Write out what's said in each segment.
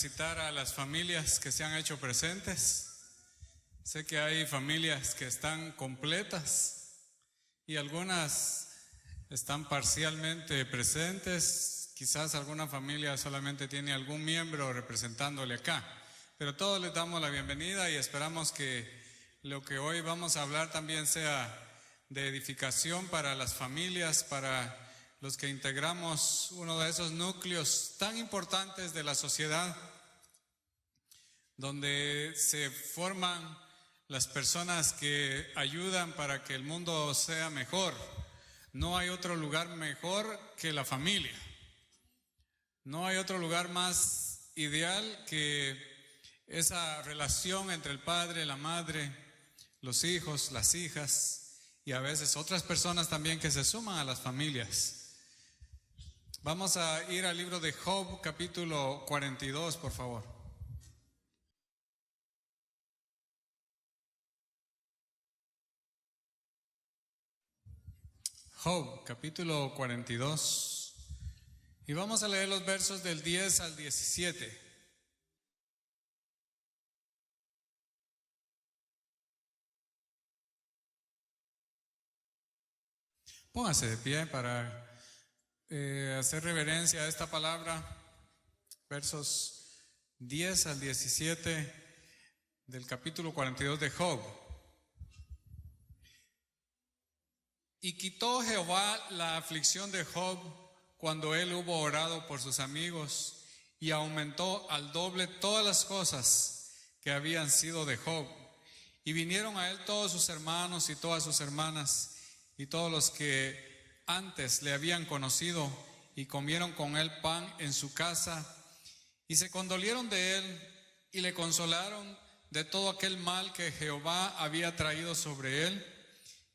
felicitar a las familias que se han hecho presentes. Sé que hay familias que están completas y algunas están parcialmente presentes. Quizás alguna familia solamente tiene algún miembro representándole acá. Pero todos les damos la bienvenida y esperamos que lo que hoy vamos a hablar también sea de edificación para las familias, para los que integramos uno de esos núcleos tan importantes de la sociedad, donde se forman las personas que ayudan para que el mundo sea mejor. No hay otro lugar mejor que la familia. No hay otro lugar más ideal que esa relación entre el padre, la madre, los hijos, las hijas y a veces otras personas también que se suman a las familias. Vamos a ir al libro de Job, capítulo 42, por favor. Job, capítulo 42. Y vamos a leer los versos del 10 al 17. Póngase de pie para hacer reverencia a esta palabra. Versos 10 al 17 del capítulo 42 de Job. Y quitó Jehová la aflicción de Job cuando él hubo orado por sus amigos, y aumentó al doble todas las cosas que habían sido de Job. Y vinieron a él todos sus hermanos y todas sus hermanas, y todos los que antes le habían conocido, y comieron con él pan en su casa, y se condolieron de él, y le consolaron de todo aquel mal que Jehová había traído sobre él.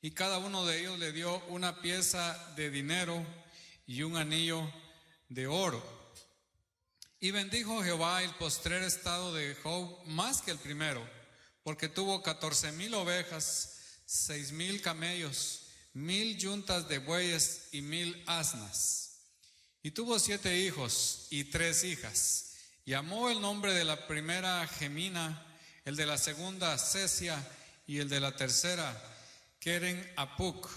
Y cada uno de ellos le dio una pieza de dinero y un anillo de oro. Y bendijo Jehová el postrer estado de Job más que el primero, porque tuvo 14,000 ovejas, 6,000 camellos, 1,000 yuntas de bueyes y 1,000 asnas. Y tuvo 7 hijos y 3 hijas. Llamó el nombre de la primera Gemina, el de la segunda Cesia y el de la tercera Keren Apuk.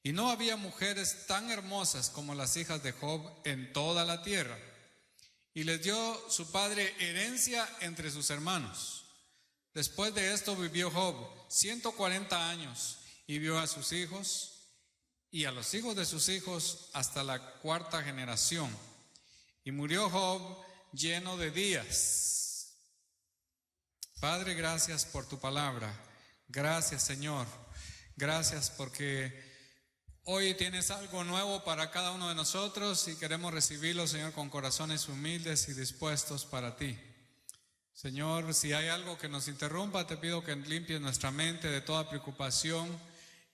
Y no había mujeres tan hermosas como las hijas de Job en toda la tierra. Y les dio su padre herencia entre sus hermanos. Después de esto vivió Job 140 años y vio a sus hijos y a los hijos de sus hijos hasta la 4ª generación. Y murió Job lleno de días. Padre, gracias por tu palabra. Gracias, Señor. Gracias porque hoy tienes algo nuevo para cada uno de nosotros y queremos recibirlo, Señor, con corazones humildes y dispuestos para ti. Señor, si hay algo que nos interrumpa, te pido que limpies nuestra mente de toda preocupación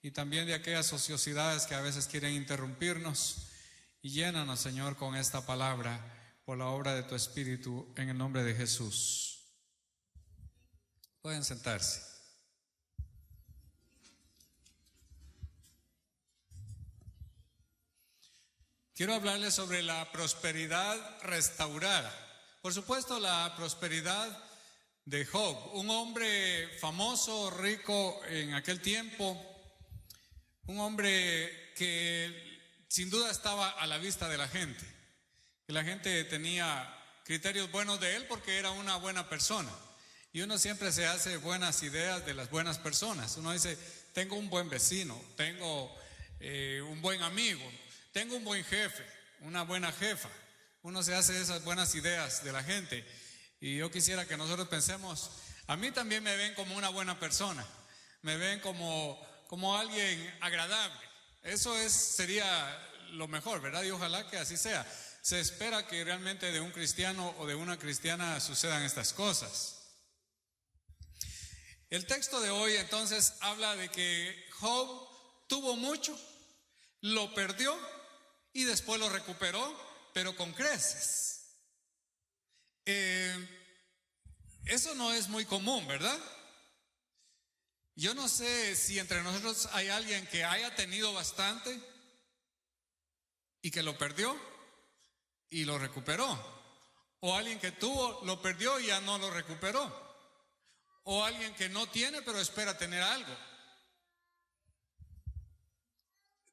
y también de aquellas ociosidades que a veces quieren interrumpirnos. Y llénanos, Señor, con esta palabra por la obra de tu Espíritu, en el nombre de Jesús. Pueden sentarse. Quiero hablarles sobre la prosperidad restaurada. Por supuesto, la prosperidad de Job, un hombre famoso, rico en aquel tiempo, un hombre que sin duda estaba a la vista de la gente, que la gente tenía criterios buenos de él porque era una buena persona. Y uno siempre se hace buenas ideas de las buenas personas. Uno dice, tengo un buen vecino, tengo un buen amigo, tengo un buen jefe, una buena jefa. Uno se hace esas buenas ideas de la gente. Y yo quisiera que nosotros pensemos, a mí también me ven como una buena persona, me ven como alguien agradable. Eso sería lo mejor, ¿verdad? Y ojalá que así sea. Se espera que realmente de un cristiano o de una cristiana sucedan estas cosas. El texto de hoy entonces habla de que Job tuvo mucho, lo perdió y después lo recuperó, pero con creces. Eso no es muy común, ¿verdad? Yo no sé si entre nosotros hay alguien que haya tenido bastante y que lo perdió y lo recuperó, O alguien que tuvo, lo perdió y ya no lo recuperó. O alguien que no tiene, pero espera tener algo.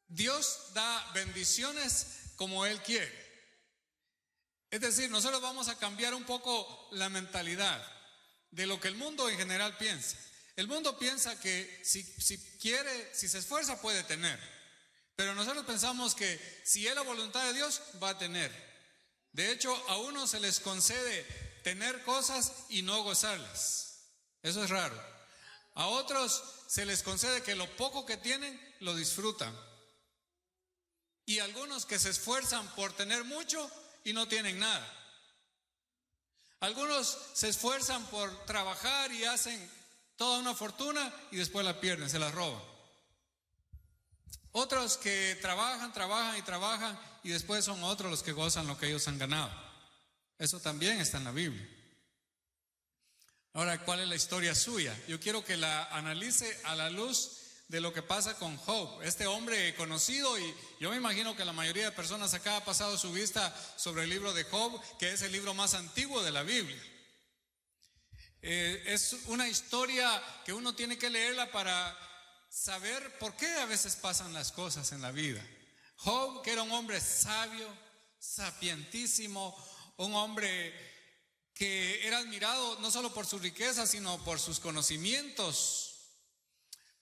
Dios da bendiciones como Él quiere. Es decir, nosotros vamos a cambiar un poco la mentalidad de lo que el mundo en general piensa. El mundo piensa que si quiere, si se esfuerza puede tener. Pero nosotros pensamos que si es la voluntad de Dios, va a tener. De hecho, a unos se les concede tener cosas y no gozarlas. Eso es raro. A otros se les concede que lo poco que tienen, lo disfrutan. Y algunos que se esfuerzan por tener mucho y no tienen nada. Algunos se esfuerzan por trabajar y hacen toda una fortuna y después la pierden, se la roban. Otros que trabajan y después son otros los que gozan lo que ellos han ganado. Eso también está en la Biblia. Ahora, ¿cuál es la historia suya? Yo quiero que la analice a la luz de lo que pasa con Job, este hombre conocido, y yo me imagino que la mayoría de personas acá ha pasado su vista sobre el libro de Job, que es el libro más antiguo de la Biblia. Es una historia que uno tiene que leerla para saber por qué a veces pasan las cosas en la vida. Job, que era un hombre sabio, sapientísimo, un hombre que era admirado no solo por su riqueza, sino por sus conocimientos.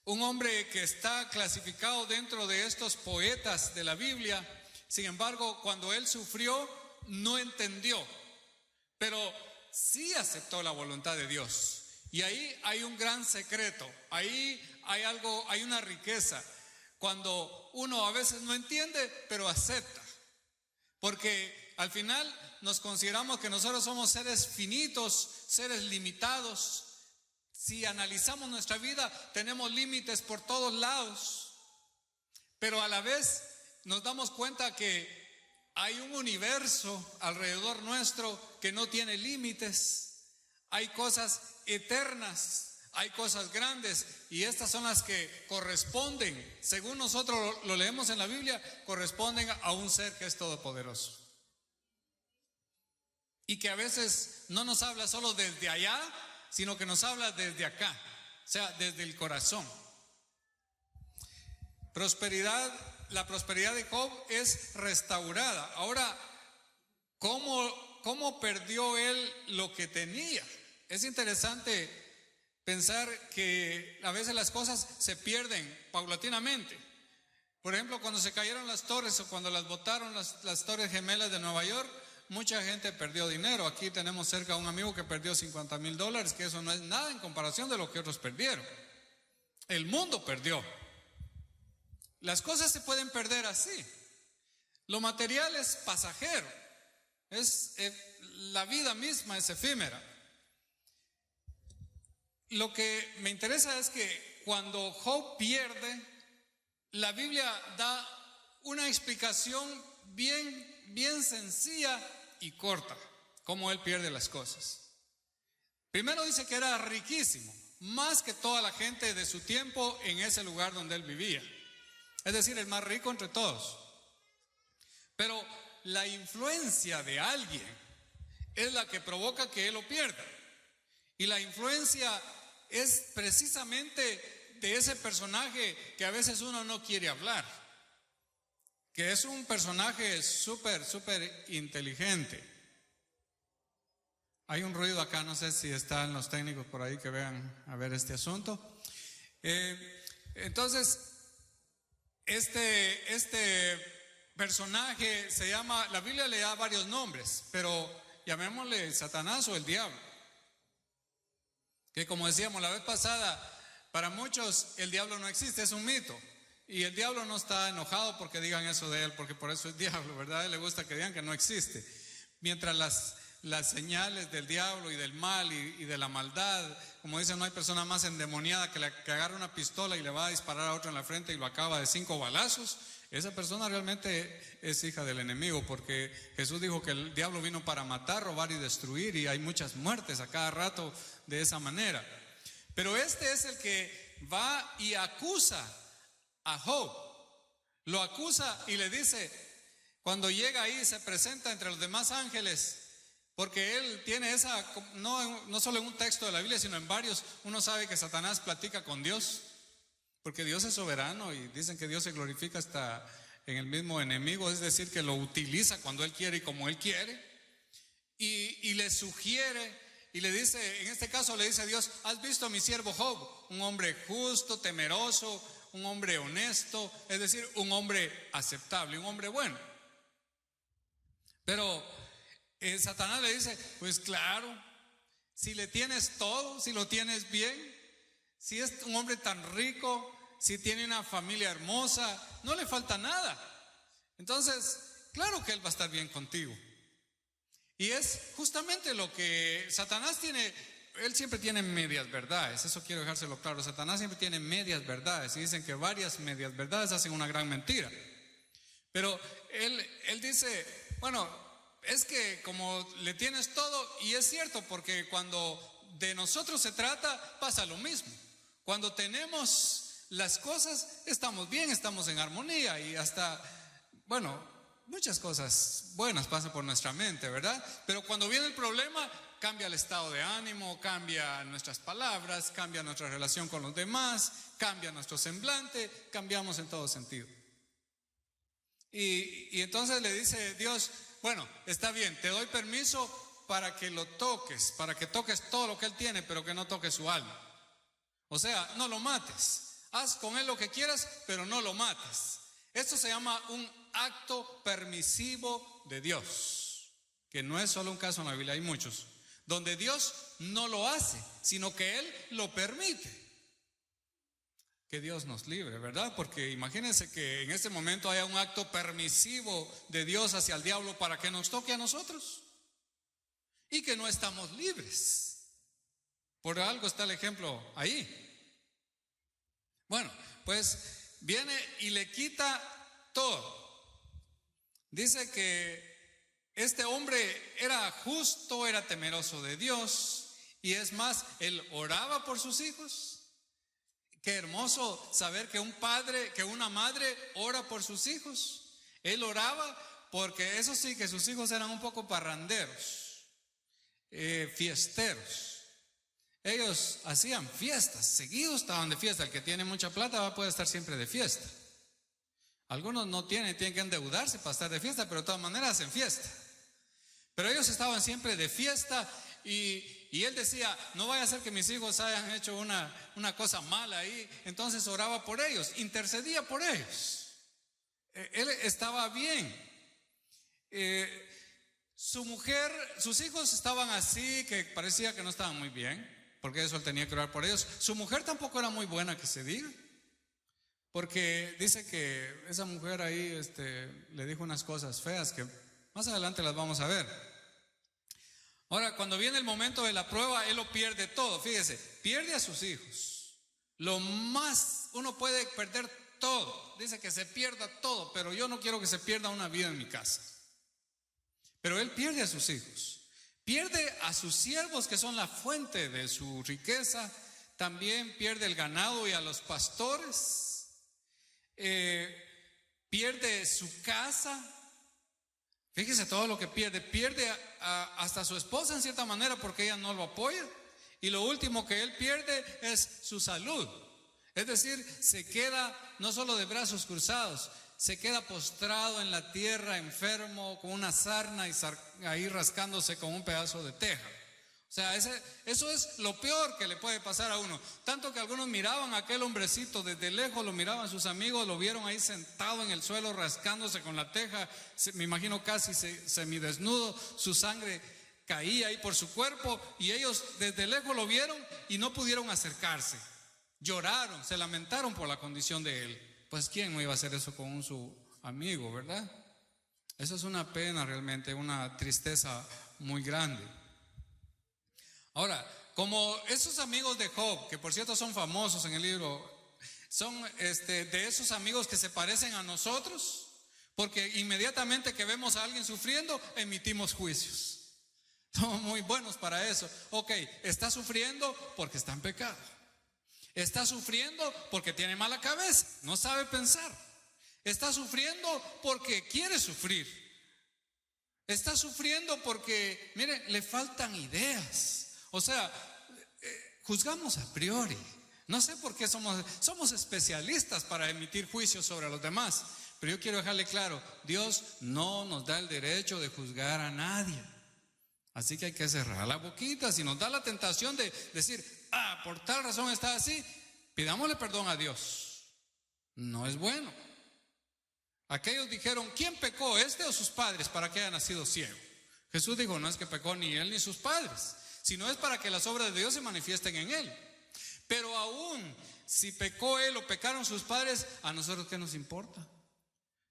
Un hombre que está clasificado dentro de estos poetas de la Biblia. Sin embargo, cuando él sufrió, no entendió, pero sí aceptó la voluntad de Dios. Y ahí hay un gran secreto, ahí hay algo, hay una riqueza. Cuando uno a veces no entiende, pero acepta. Porque al final nos consideramos que nosotros somos seres finitos, seres limitados. Si analizamos nuestra vida, tenemos límites por todos lados, pero a la vez nos damos cuenta que hay un universo alrededor nuestro que no tiene límites. Hay cosas eternas, hay cosas grandes, y estas son las que corresponden, según nosotros lo leemos en la Biblia, corresponden a un ser que es todopoderoso. Y que a veces no nos habla solo desde allá, sino que nos habla desde acá, o sea, desde el corazón. La prosperidad de Job es restaurada. Ahora, ¿cómo perdió él lo que tenía? Es interesante pensar que a veces las cosas se pierden paulatinamente. Por ejemplo, cuando se cayeron las torres o cuando las botaron las torres gemelas de Nueva York, mucha gente perdió dinero. Aquí tenemos cerca a un amigo que perdió $50,000, que eso no es nada en comparación de lo que otros perdieron. El mundo perdió. Las cosas se pueden perder así. Lo material es pasajero. La vida misma es efímera. Lo que me interesa es que cuando Job pierde, la Biblia da una explicación bien sencilla y corta, cómo él pierde las cosas. Primero dice que era riquísimo, más que toda la gente de su tiempo en ese lugar donde él vivía. Es decir, el más rico entre todos. Pero la influencia de alguien es la que provoca que él lo pierda. Y la influencia es precisamente de ese personaje que a veces uno no quiere hablar, que es un personaje súper inteligente. Hay un ruido acá, no sé si están los técnicos por ahí que vean a ver este asunto. Entonces, este personaje se llama, la Biblia le da varios nombres, pero llamémosle Satanás o el diablo. Que como decíamos la vez pasada, para muchos el diablo no existe, es un mito. Y el diablo no está enojado porque digan eso de él, porque por eso es diablo, ¿verdad? A él le gusta que digan que no existe. Mientras las señales del diablo y del mal y de la maldad, como dicen, no hay persona más endemoniada que agarra una pistola y le va a disparar a otro en la frente y lo acaba de 5 balazos. Esa persona realmente es hija del enemigo, porque Jesús dijo que el diablo vino para matar, robar y destruir, y hay muchas muertes a cada rato de esa manera. Pero este es el que va y acusa a Job. Lo acusa y le dice, cuando llega ahí, se presenta entre los demás ángeles Porque él tiene esa, no solo en un texto de la Biblia, sino en varios. Uno sabe que Satanás platica con Dios, porque Dios es soberano y dicen que Dios se glorifica hasta en el mismo enemigo, es decir, que lo utiliza cuando él quiere y como él quiere. Y le sugiere y le dice, en este caso le dice a Dios: ¿has visto a mi siervo Job? Un hombre justo, temeroso, un hombre honesto, es decir, un hombre aceptable, un hombre bueno. Pero Satanás le dice: pues claro, si le tienes todo, si lo tienes bien, si es un hombre tan rico, si tiene una familia hermosa, no le falta nada. Entonces, claro que él va a estar bien contigo. Y es justamente lo que Satanás tiene. Él siempre tiene medias verdades, eso quiero dejárselo claro. Satanás siempre tiene medias verdades, y dicen que varias medias verdades hacen una gran mentira. Pero él dice: bueno, es que como le tienes todo, y es cierto, porque cuando de nosotros se trata, pasa lo mismo. Cuando tenemos las cosas, estamos bien, estamos en armonía, y hasta, bueno, muchas cosas buenas pasan por nuestra mente, ¿verdad? Pero cuando viene el problema, cambia el estado de ánimo, cambia nuestras palabras, cambia nuestra relación con los demás, cambia nuestro semblante, cambiamos en todo sentido. Y entonces le dice Dios: bueno, está bien, te doy permiso para que lo toques, para que toques todo lo que él tiene, pero que no toques su alma. O sea, no lo mates, haz con él lo que quieras, pero no lo mates. Esto se llama un acto permisivo de Dios, que no es solo un caso en la Biblia, hay muchos, donde Dios no lo hace, sino que él lo permite. Que Dios nos libre, ¿verdad? Porque imagínense que en este momento haya un acto permisivo de Dios hacia el diablo para que nos toque a nosotros, y que no estamos libres. Por algo está el ejemplo ahí. Bueno, pues viene y le quita todo. Dice que este hombre era justo, era temeroso de Dios, y es más, él oraba por sus hijos. Qué hermoso saber que un padre, que una madre ora por sus hijos. Él oraba porque eso sí, que sus hijos eran un poco parranderos, fiesteros. Ellos hacían fiestas, seguidos estaban de fiesta. El que tiene mucha plata puede estar siempre de fiesta. Algunos no tienen que endeudarse para estar de fiesta, pero de todas maneras hacen fiesta. Pero ellos estaban siempre de fiesta, y él decía: no vaya a ser que mis hijos hayan hecho una cosa mala ahí. Entonces oraba por ellos, intercedía por ellos. Él estaba bien. Su mujer, sus hijos estaban así, que parecía que no estaban muy bien, porque eso él tenía que orar por ellos. Su mujer tampoco era muy buena, que se diga, porque dice que esa mujer ahí le dijo unas cosas feas que más adelante las vamos a ver. Ahora, cuando viene el momento de la prueba, él lo pierde todo. Fíjese, pierde a sus hijos. Lo más, uno puede perder todo. Dice que se pierda todo, pero yo no quiero que se pierda una vida en mi casa. Pero él pierde a sus hijos. Pierde a sus siervos, que son la fuente de su riqueza. También pierde el ganado y a los pastores. Pierde su casa. Fíjese todo lo que pierde. Pierde hasta a su esposa en cierta manera, porque ella no lo apoya. Y lo último que él pierde es su salud. Es decir, se queda no solo de brazos cruzados, se queda postrado en la tierra, enfermo, con una sarna, y ahí rascándose con un pedazo de teja. O sea, eso es lo peor que le puede pasar a uno. Tanto que algunos miraban a aquel hombrecito desde lejos, lo miraban sus amigos, lo vieron ahí sentado en el suelo rascándose con la teja, me imagino casi semidesnudo, su sangre caía ahí por su cuerpo, y ellos desde lejos lo vieron y no pudieron acercarse. Lloraron, se lamentaron por la condición de él. Pues ¿quién no iba a hacer eso con su amigo, verdad? Eso es una pena realmente, una tristeza muy grande. Ahora, como esos amigos de Job, que por cierto son famosos en el libro, son de esos amigos que se parecen a nosotros, porque inmediatamente que vemos a alguien sufriendo, emitimos juicios. Somos muy buenos para eso. Ok, está sufriendo porque está en pecado. Está sufriendo porque tiene mala cabeza, no sabe pensar. Está sufriendo porque quiere sufrir. Está sufriendo porque, mire, le faltan ideas. O sea, juzgamos a priori. No sé por qué somos especialistas para emitir juicios sobre los demás. Pero yo quiero dejarle claro, Dios no nos da el derecho de juzgar a nadie. Así que hay que cerrar la boquita. Si nos da la tentación de decir, por tal razón está así, pidámosle perdón a Dios. No es bueno. Aquellos dijeron, ¿quién pecó, este o sus padres, para que haya nacido ciego? Jesús dijo, no es que pecó ni él ni sus padres, sino es para que las obras de Dios se manifiesten en él. Pero aún si pecó él o pecaron sus padres, ¿a nosotros qué nos importa?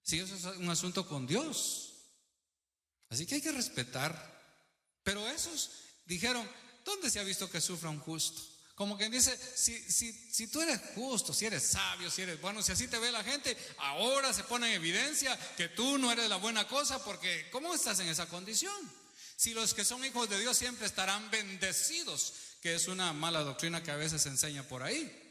Si eso es un asunto con Dios. Así que hay que respetar. Pero esos dijeron, ¿dónde se ha visto que sufra un justo? Como quien dice, si tú eres justo, si eres sabio, si eres bueno, si así te ve la gente, ahora se pone en evidencia que tú no eres la buena cosa, porque ¿cómo estás en esa condición? Si los que son hijos de Dios siempre estarán bendecidos, que es una mala doctrina que a veces se enseña por ahí.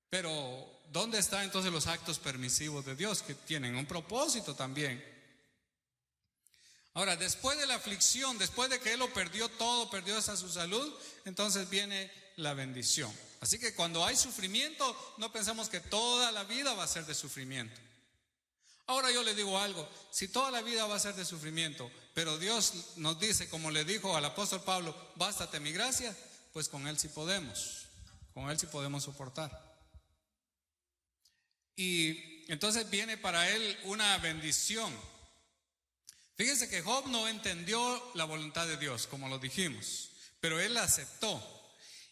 Pero ¿dónde están entonces los actos permisivos de Dios que tienen un propósito también? Ahora, después de la aflicción, después de que él lo perdió todo, perdió hasta su salud, entonces viene la bendición. Así que cuando hay sufrimiento, no pensamos que toda la vida va a ser de sufrimiento. Ahora yo le digo algo, si toda la vida va a ser de sufrimiento, pero Dios nos dice, como le dijo al apóstol Pablo, bástate mi gracia, pues con él sí podemos soportar. Y entonces viene para él una bendición. Fíjense que Job no entendió la voluntad de Dios, como lo dijimos, pero él la aceptó.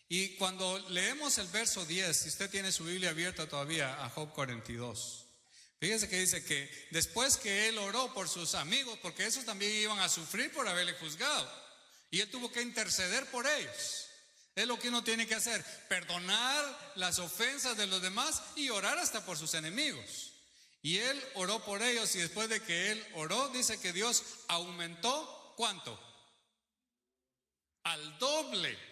Y cuando leemos el verso 10, si usted tiene su Biblia abierta todavía a Job 42, fíjense que dice que después que él oró por sus amigos, porque esos también iban a sufrir por haberle juzgado, y él tuvo que interceder por ellos. Es lo que uno tiene que hacer, perdonar las ofensas de los demás y orar hasta por sus enemigos. Y él oró por ellos, y después de que él oró, dice que Dios aumentó, ¿cuánto? Al doble.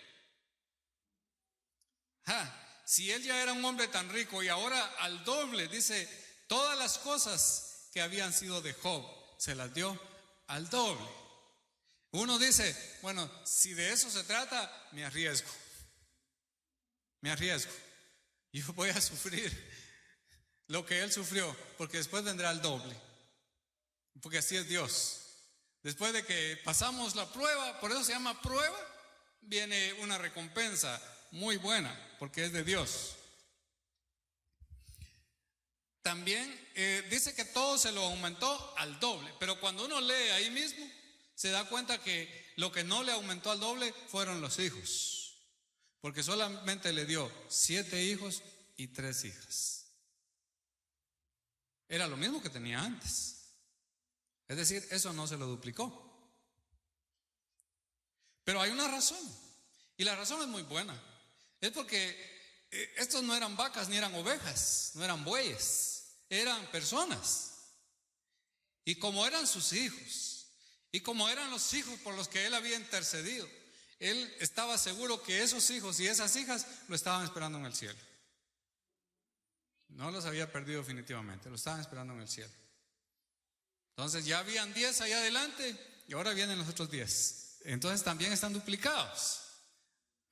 Si él ya era un hombre tan rico y ahora al doble, dice, todas las cosas que habían sido de Job, se las dio al doble. Uno dice, bueno, si de eso se trata, me arriesgo. Yo voy a sufrir lo que él sufrió, porque después vendrá el doble, porque así es Dios. Después de que pasamos la prueba, por eso se llama prueba, viene una recompensa muy buena, porque es de Dios. También dice que todo se lo aumentó al doble, pero cuando uno lee ahí mismo, se da cuenta que lo que no le aumentó al doble fueron los hijos, porque solamente le dio 7 hijos y 3 hijas. Era lo mismo que tenía antes. Es decir, eso no se lo duplicó. Pero hay una razón, y la razón es muy buena. Es porque estos no eran vacas ni eran ovejas, no eran bueyes, eran personas. Y como eran sus hijos, y como eran los hijos por los que él había intercedido, él estaba seguro que esos hijos y esas hijas lo estaban esperando en el cielo. No los había perdido definitivamente, lo estaban esperando en el cielo. Entonces ya habían 10 allá adelante y ahora vienen los otros 10. Entonces también están duplicados.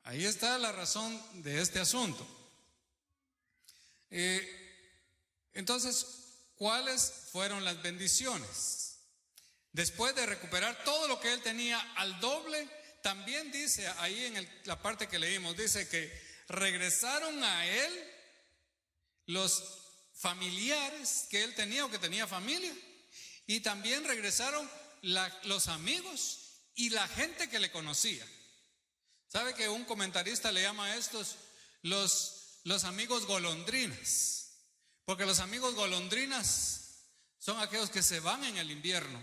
Ahí está la razón de este asunto. Entonces, ¿cuáles fueron las bendiciones? Después de recuperar todo lo que él tenía al doble, también dice ahí en la parte que leímos, dice que regresaron a él los familiares que él tenía o que tenía familia, y también regresaron los amigos y la gente que le conocía. ¿Sabe que un comentarista le llama a estos los amigos golondrinas? Porque los amigos golondrinas son aquellos que se van en el invierno,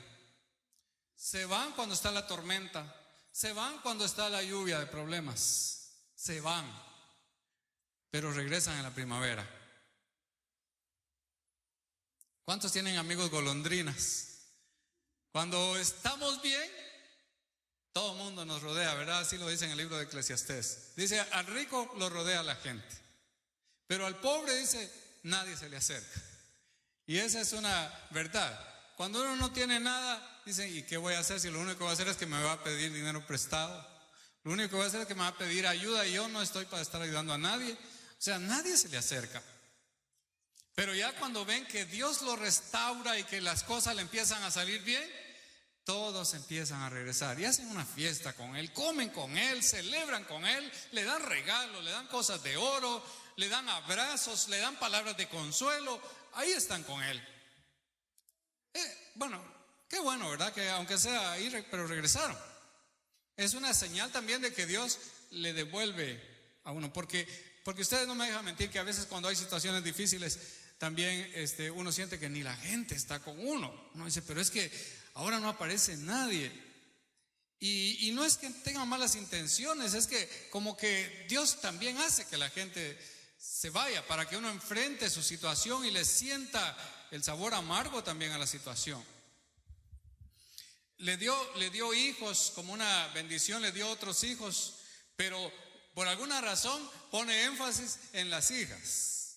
se van cuando está la tormenta, se van cuando está la lluvia de problemas, se van, pero regresan en la primavera. ¿Cuántos tienen amigos golondrinas? Cuando estamos bien, todo el mundo nos rodea, ¿verdad? Así lo dice en el libro de Eclesiastés. Dice, al rico lo rodea la gente, pero al pobre, dice, nadie se le acerca. Y esa es una verdad. cuando uno no tiene nada, dicen, ¿y qué voy a hacer si lo único que voy a hacer es que me va a pedir dinero prestado? Lo único que voy a hacer es que me va a pedir ayuda y yo no estoy para estar ayudando a nadie. O sea, nadie se le acerca. Pero ya cuando ven que Dios lo restaura y que las cosas le empiezan a salir bien, todos empiezan a regresar y hacen una fiesta con él, comen con él, celebran con él, le dan regalos, le dan cosas de oro, le dan abrazos, le dan palabras de consuelo. Ahí están con él. Bueno, qué bueno, ¿verdad? Que aunque sea ahí, pero regresaron. Es una señal también de que Dios le devuelve a uno, porque ustedes no me dejan mentir que a veces cuando hay situaciones difíciles también uno siente que ni la gente está con uno. Uno dice, pero es que ahora no aparece nadie. Y no es que tengan malas intenciones, es que como que Dios también hace que la gente se vaya para que uno enfrente su situación y le sienta el sabor amargo también a la situación. Le dio hijos como una bendición, le dio otros hijos, pero por alguna razón pone énfasis en las hijas.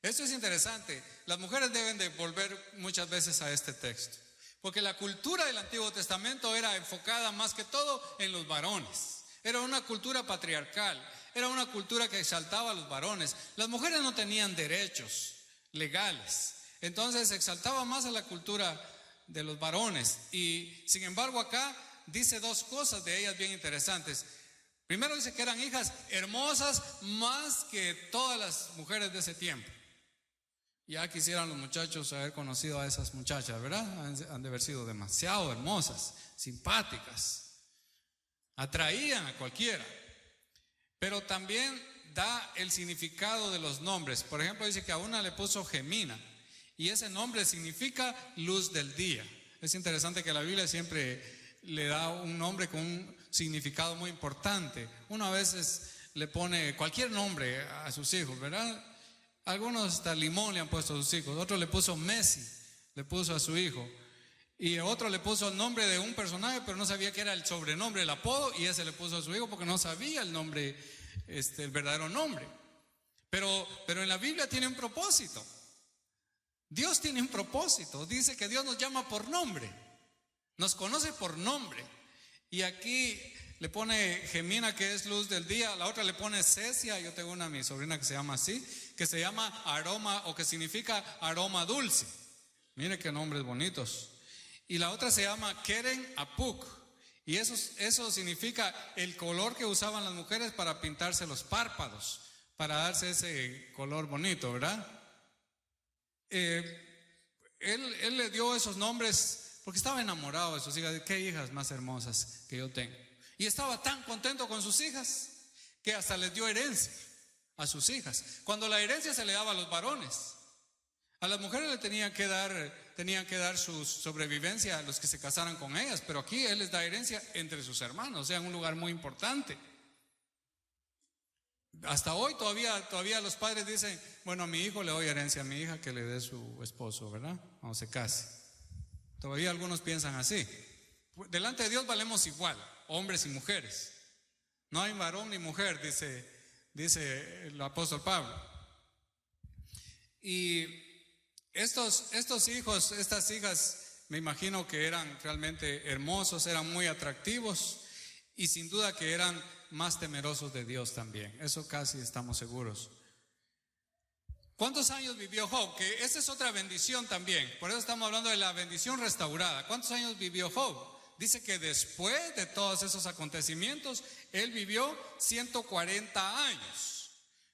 Esto es interesante. Las mujeres deben de volver muchas veces a este texto, porque la cultura del Antiguo Testamento era enfocada más que todo en los varones. Era una cultura patriarcal, era una cultura que exaltaba a los varones. Las mujeres no tenían derechos legales, entonces exaltaba más a la cultura de los varones. Y sin embargo acá dice dos cosas de ellas bien interesantes. Primero dice que eran hijas hermosas más que todas las mujeres de ese tiempo. Ya quisieran los muchachos haber conocido a esas muchachas, ¿verdad? Han de haber sido demasiado hermosas, simpáticas, atraían a cualquiera. Pero también da el significado de los nombres. Por ejemplo, dice que a una le puso Gemina, y ese nombre significa luz del día. Es interesante que la Biblia siempre le da un nombre con un significado muy importante. Uno a veces le pone cualquier nombre a sus hijos, ¿verdad? Algunos hasta Limón le han puesto a sus hijos, otro le puso Messi, le puso a su hijo, y otro le puso el nombre de un personaje, pero no sabía que era el sobrenombre, el apodo, y ese le puso a su hijo porque no sabía el nombre, el verdadero nombre. Pero en la Biblia tiene un propósito. Dios tiene un propósito. Dice que Dios nos llama por nombre, nos conoce por nombre. Y aquí le pone Gemina, que es luz del día. La otra le pone Cecia. Yo tengo mi sobrina que se llama así, que se llama aroma, o que significa aroma dulce. Mire qué nombres bonitos. Y la otra se llama Keren Apuk, y eso significa el color que usaban las mujeres para pintarse los párpados, para darse ese color bonito, ¿verdad? Él le dio esos nombres porque estaba enamorado de sus hijas. Qué hijas más hermosas que yo tengo. Y estaba tan contento con sus hijas que hasta les dio herencia a sus hijas, cuando la herencia se le daba a los varones. A las mujeres le tenían que dar su sobrevivencia a los que se casaran con ellas, pero aquí él les da herencia entre sus hermanos, o sea, en un lugar muy importante. Hasta hoy todavía los padres dicen, bueno, a mi hijo le doy herencia, a mi hija que le dé su esposo, ¿verdad? Cuando se case. Todavía algunos piensan así. Delante de Dios valemos igual, hombres y mujeres. No hay varón ni mujer, dice el apóstol Pablo. Y estos hijos, estas hijas, me imagino que eran realmente hermosos, eran muy atractivos, y sin duda que eran más temerosos de Dios también. Eso casi estamos seguros. ¿Cuántos años vivió Job? Que esa es otra bendición también. Por eso estamos hablando de la bendición restaurada. ¿Cuántos años vivió Job? Dice que después de todos esos acontecimientos, él vivió 140 años.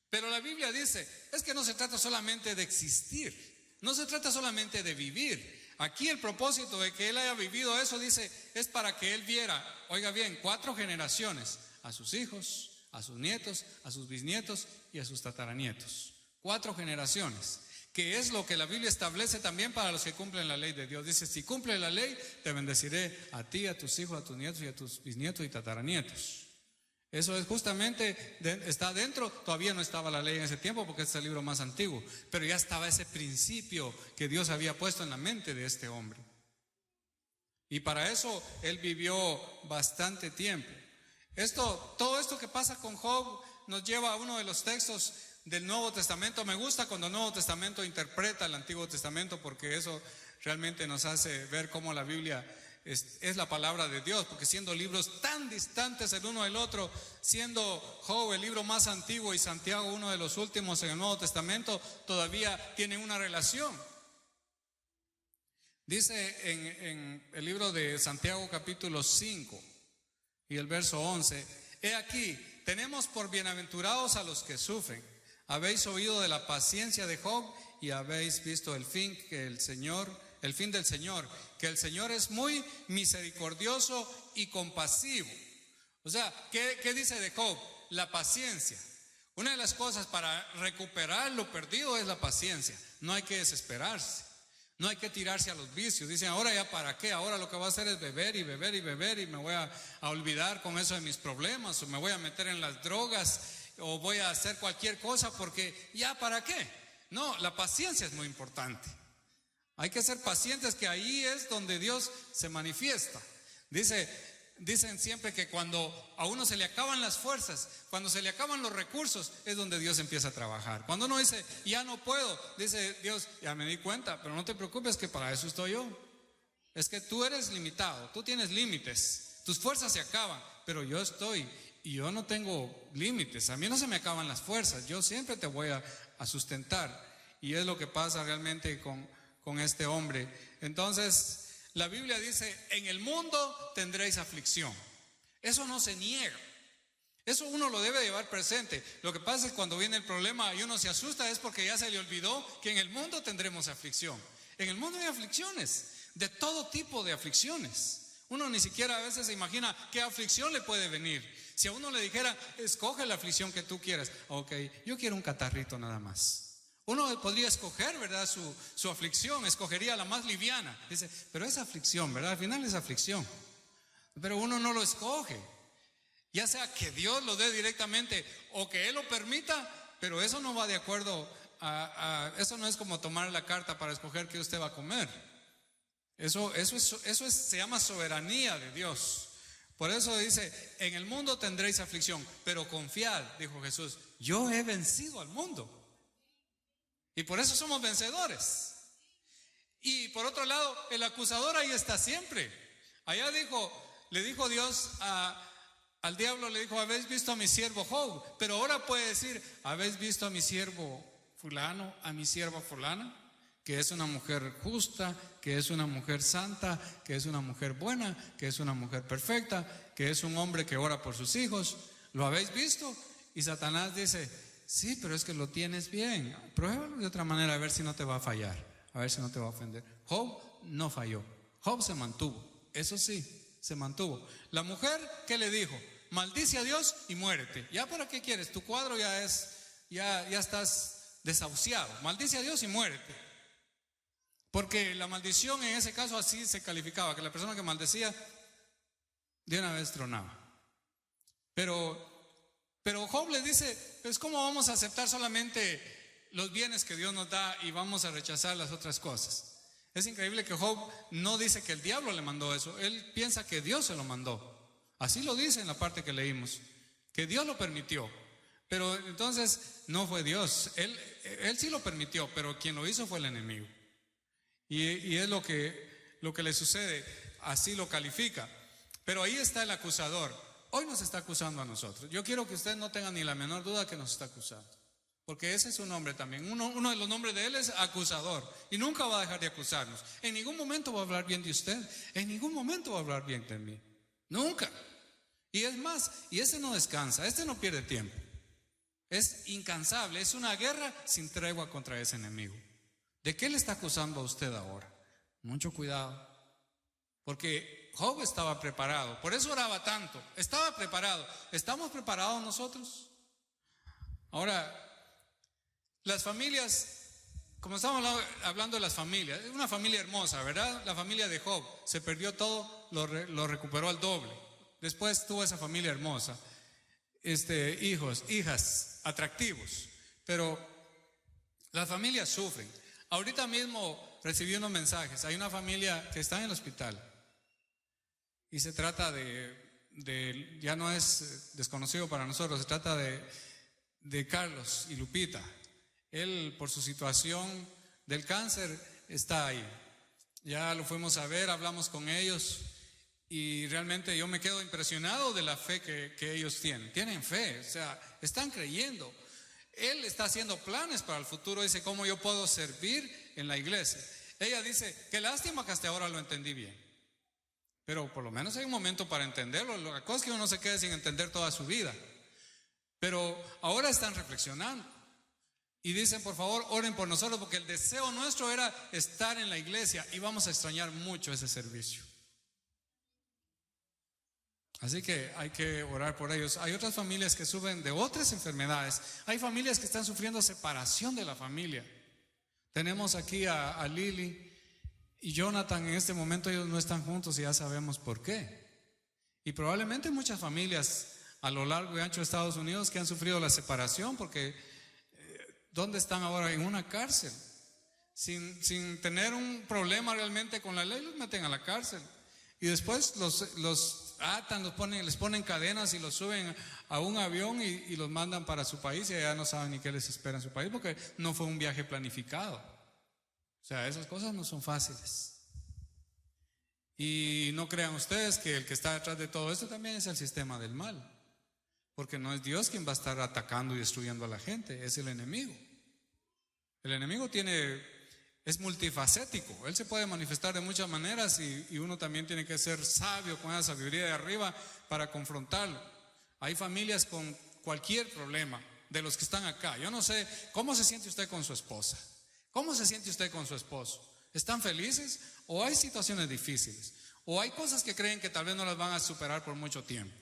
Pero la Biblia dice, es que no se trata solamente de existir. No se trata solamente de vivir. Aquí el propósito de que él haya vivido eso, dice, es para que él viera, oiga bien, 4 generaciones, a sus hijos, a sus nietos, a sus bisnietos y a sus tataranietos. 4 generaciones, que es lo que la Biblia establece también para los que cumplen la ley de Dios. Dice, si cumple la ley, te bendeciré a ti, a tus hijos, a tus nietos y a tus bisnietos y tataranietos. Eso es justamente, está dentro. Todavía no estaba la ley en ese tiempo porque este es el libro más antiguo, pero ya estaba ese principio que Dios había puesto en la mente de este hombre. Y para eso él vivió bastante tiempo. Todo esto que pasa con Job nos lleva a uno de los textos del Nuevo Testamento. Me gusta cuando el Nuevo Testamento interpreta el Antiguo Testamento, porque eso realmente nos hace ver cómo la Biblia es la palabra de Dios, porque siendo libros tan distantes el uno del otro, siendo Job el libro más antiguo y Santiago uno de los últimos en el Nuevo Testamento, todavía tienen una relación. Dice en el libro de Santiago capítulo 5 y el verso 11: he aquí, tenemos por bienaventurados a los que sufren. Habéis oído de la paciencia de Job y habéis visto el fin del Señor, que el Señor es muy misericordioso y compasivo. O sea, ¿qué dice de Job? La paciencia. Una de las cosas para recuperar lo perdido es la paciencia. No hay que desesperarse, no hay que tirarse a los vicios. Dicen, ahora ya para qué, ahora lo que voy a hacer es beber y beber y beber y me voy a olvidar con eso de mis problemas, o me voy a meter en las drogas, o voy a hacer cualquier cosa porque ya para qué. No, la paciencia es muy importante. Hay que ser pacientes, que ahí es donde Dios se manifiesta. Dicen siempre que cuando a uno se le acaban las fuerzas, cuando se le acaban los recursos, es donde Dios empieza a trabajar. Cuando uno dice, ya no puedo, dice Dios, ya me di cuenta, pero no te preocupes, que para eso estoy yo. Es que tú eres limitado, tú tienes límites, tus fuerzas se acaban, pero yo estoy y yo no tengo límites. A mí no se me acaban las fuerzas, yo siempre te voy a sustentar. Y es lo que pasa realmente con este hombre. Entonces, la Biblia dice, en el mundo tendréis aflicción. Eso no se niega. Eso uno lo debe llevar presente. Lo que pasa es que cuando viene el problema y uno se asusta, es porque ya se le olvidó que en el mundo tendremos aflicción. En el mundo hay aflicciones, de todo tipo de aflicciones. Uno ni siquiera a veces se imagina qué aflicción le puede venir. Si a uno le dijera, escoge la aflicción que tú quieras. Ok, yo quiero un catarrito nada más. Uno podría escoger, ¿verdad?, su aflicción, escogería la más liviana. Dice, pero es aflicción, ¿verdad? Al final es aflicción. Pero uno no lo escoge. Ya sea que Dios lo dé directamente o que Él lo permita, pero eso no va de acuerdo eso no es como tomar la carta para escoger qué usted va a comer. Eso se llama soberanía de Dios. Por eso dice, en el mundo tendréis aflicción, pero confiad, dijo Jesús, yo he vencido al mundo. Y por eso somos vencedores. Y por otro lado, el acusador ahí está siempre. Allá le dijo Dios al diablo, le dijo, habéis visto a mi siervo Job. Pero ahora puede decir, habéis visto a mi siervo fulano, a mi sierva fulana, que es una mujer justa, que es una mujer santa, que es una mujer buena, que es una mujer perfecta, que es un hombre que ora por sus hijos. ¿Lo habéis visto? Y Satanás dice, sí, pero es que lo tienes bien. Pruébalo de otra manera, a ver si no te va a fallar, a ver si no te va a ofender. Job no falló, Job se mantuvo. Eso sí, se mantuvo. La mujer, ¿qué le dijo? Maldice a Dios y muérete. ¿Ya para qué quieres? Tu cuadro ya estás desahuciado. Maldice a Dios y muérete. Porque la maldición en ese caso así se calificaba, que la persona que maldecía de una vez tronaba. Pero Job le dice, pues ¿cómo vamos a aceptar solamente los bienes que Dios nos da y vamos a rechazar las otras cosas? Es increíble que Job no dice que el diablo le mandó eso, él piensa que Dios se lo mandó. Así lo dice en la parte que leímos, que Dios lo permitió. Pero entonces no fue Dios, él sí lo permitió, pero quien lo hizo fue el enemigo. Y es lo que le sucede, así lo califica. Pero ahí está el acusador. Hoy nos está acusando a nosotros. Yo quiero que ustedes no tengan ni la menor duda que nos está acusando, porque ese es su nombre también. Uno de los nombres de Él es acusador, y nunca va a dejar de acusarnos. En ningún momento va a hablar bien de usted, en ningún momento va a hablar bien de mí, nunca. Y es más, y ese no descansa, este no pierde tiempo, es incansable, es una guerra sin tregua contra ese enemigo. ¿De qué le está acusando a usted ahora? Mucho cuidado, porque Job estaba preparado, por eso oraba tanto, estaba preparado. ¿Estamos preparados nosotros? Ahora, las familias, como estamos hablando de las familias, es una familia hermosa, ¿verdad? La familia de Job, se perdió todo, lo recuperó al doble. Después tuvo esa familia hermosa, hijos, hijas, atractivos, pero las familias sufren. Ahorita mismo recibí unos mensajes, hay una familia que está en el hospital y se trata ya no es desconocido para nosotros, se trata de Carlos y Lupita. Él, por su situación del cáncer, está ahí. Ya lo fuimos a ver, hablamos con ellos y realmente yo me quedo impresionado de la fe que ellos tienen. Tienen fe, o sea, están creyendo. Él está haciendo planes para el futuro, dice, ¿cómo yo puedo servir en la iglesia? Ella dice, qué lástima que hasta ahora lo entendí bien. Pero por lo menos hay un momento para entenderlo. La cosa es que uno se quede sin entender toda su vida. Pero ahora están reflexionando. Y dicen, por favor, oren por nosotros, porque el deseo nuestro era estar en la iglesia y vamos a extrañar mucho ese servicio. Así que hay que orar por ellos. Hay otras familias que sufren de otras enfermedades. Hay familias que están sufriendo separación de la familia. Tenemos aquí a Lili y Jonathan. En este momento ellos no están juntos y ya sabemos por qué. Y probablemente muchas familias a lo largo y ancho de Estados Unidos que han sufrido la separación porque ¿dónde están ahora? En una cárcel. Sin tener un problema realmente con la ley, los meten a la cárcel. Y después los atan, les ponen cadenas y los suben a un avión y los mandan para su país y allá no saben ni qué les espera en su país porque no fue un viaje planificado. O sea, esas cosas no son fáciles. Y no crean ustedes que el que está detrás de todo esto también es el sistema del mal. Porque no es Dios quien va a estar atacando y destruyendo a la gente, es el enemigo. El enemigo es multifacético, él se puede manifestar de muchas maneras y uno también tiene que ser sabio con esa sabiduría de arriba para confrontarlo. Hay familias con cualquier problema de los que están acá. Yo no sé, ¿cómo se siente usted con su esposa? ¿Cómo se siente usted con su esposo? ¿Están felices o hay situaciones difíciles? ¿O hay cosas que creen que tal vez no las van a superar por mucho tiempo?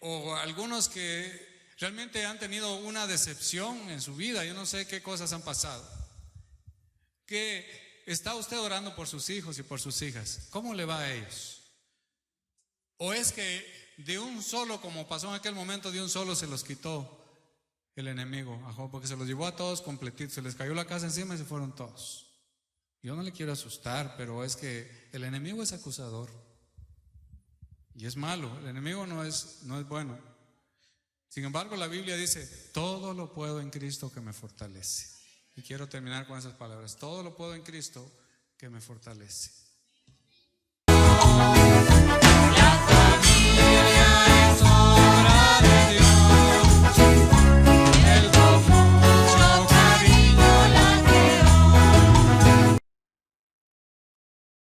O algunos que realmente han tenido una decepción en su vida, yo no sé qué cosas han pasado. ¿Que está usted orando por sus hijos y por sus hijas? ¿Cómo le va a ellos? ¿O es que de un solo, como pasó en aquel momento, de un solo se los quitó el enemigo a Job, porque se los llevó a todos completitos, se les cayó la casa encima y se fueron todos? Yo no le quiero asustar, pero es que el enemigo es acusador. Y es malo, el enemigo no es bueno. Sin embargo, la Biblia dice, todo lo puedo en Cristo que me fortalece. Y quiero terminar con esas palabras, todo lo puedo en Cristo que me fortalece.